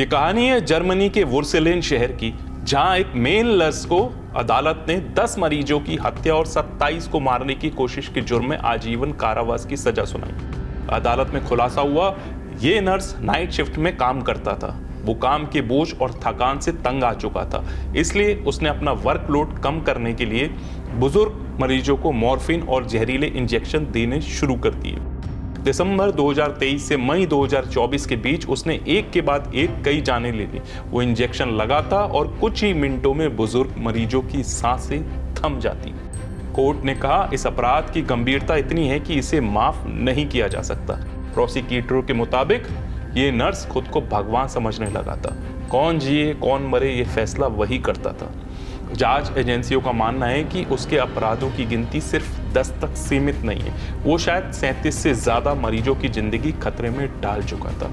ये कहानी है जर्मनी के वुर्सेलेन शहर की, जहां एक मेल नर्स को अदालत ने 10 मरीजों की हत्या और 27 को मारने की कोशिश के जुर्म में आजीवन कारावास की सजा सुनाई। अदालत में खुलासा हुआ, ये नर्स नाइट शिफ्ट में काम करता था। वो काम के बोझ और थकान से तंग आ चुका था, इसलिए उसने अपना वर्कलोड कम करने के लिए बुजुर्ग मरीजों को मॉर्फिन और जहरीले इंजेक्शन देने शुरू कर दिए। दिसंबर 2023 से मई 2024 के बीच उसने एक के बाद एक कई जानें ले ली। वो इंजेक्शन लगाता और कुछ ही मिनटों में बुजुर्ग मरीजों की सांसें थम जाती। कोर्ट ने कहा, इस अपराध की गंभीरता इतनी है कि इसे माफ नहीं किया जा सकता। प्रोसिक्यूटर के मुताबिक ये नर्स खुद को भगवान समझने लगा था। कौन जिए कौन मरे ये फैसला वही करता था। जांच एजेंसियों का मानना है कि उसके अपराधों की गिनती सिर्फ 10 तक सीमित नहीं है। वो शायद 37 से ज्यादा मरीजों की जिंदगी खतरे में डाल चुका था।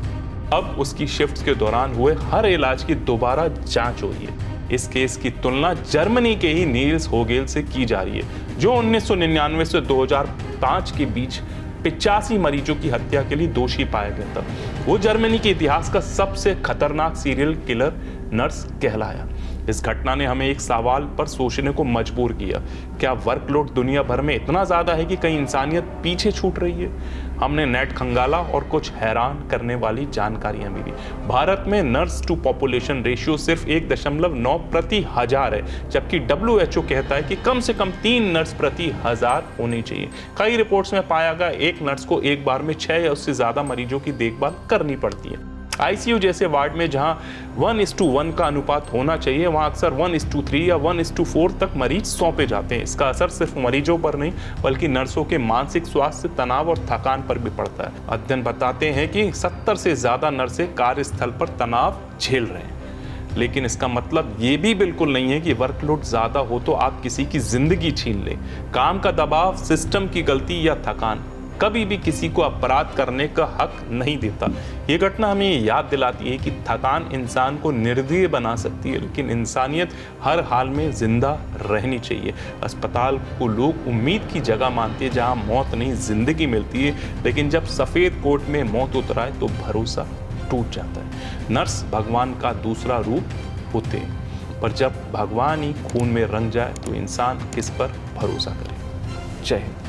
अब उसकी शिफ्ट के दौरान हुए हर इलाज की दोबारा जांच हो रही है। इस केस की तुलना जर्मनी के ही नील्स होगेल से की जा रही है, जो 1999 से 2005 के बीच 85 मरीजों की हत्या के लिए दोषी पाया गया था। वो जर्मनी के इतिहास का सबसे खतरनाक सीरियल किलर नर्स कहलाया। इस घटना ने हमें एक सवाल पर सोचने को मजबूर किया, क्या वर्कलोड दुनिया भर में इतना ज्यादा है कि कहीं इंसानियत पीछे छूट रही है? हमने नेट खंगाला और कुछ हैरान करने वाली जानकारियां मिली। भारत में नर्स टू पॉपुलेशन रेशियो सिर्फ 1.9 प्रति हजार है, जबकि WHO कहता है कि कम से कम 3 नर्स प्रति हजार होनी चाहिए। कई रिपोर्ट्स में पाया गया एक नर्स को एक बार में 6 या उससे ज्यादा मरीजों की देखभाल करनी पड़ती है। ICU जैसे वार्ड में जहां 1:1 का अनुपात होना चाहिए, वहां अक्सर 1:3 या 1:4 तक मरीज सौंपे जाते हैं। इसका असर सिर्फ मरीजों पर नहीं बल्कि नर्सों के मानसिक स्वास्थ्य, तनाव और थकान पर भी पड़ता है। अध्ययन बताते हैं कि 70 से ज्यादा नर्सें कार्यस्थल पर तनाव झेल रहे हैं। लेकिन इसका मतलब ये भी बिल्कुल नहीं है कि वर्कलोड ज्यादा हो तो आप किसी की जिंदगी छीन लें। काम का दबाव, सिस्टम की गलती या थकान कभी भी किसी को अपराध करने का हक नहीं देता। ये घटना हमें याद दिलाती है कि थकान इंसान को निर्दयी बना सकती है, लेकिन इंसानियत हर हाल में जिंदा रहनी चाहिए। अस्पताल को लोग उम्मीद की जगह मानते हैं जहां मौत नहीं जिंदगी मिलती है, लेकिन जब सफेद कोट में मौत उतराए तो भरोसा टूट जाता है। नर्स भगवान का दूसरा रूप होते हैं, पर जब भगवान ही खून में रंग जाए तो इंसान किस पर भरोसा करे। जय हिंद।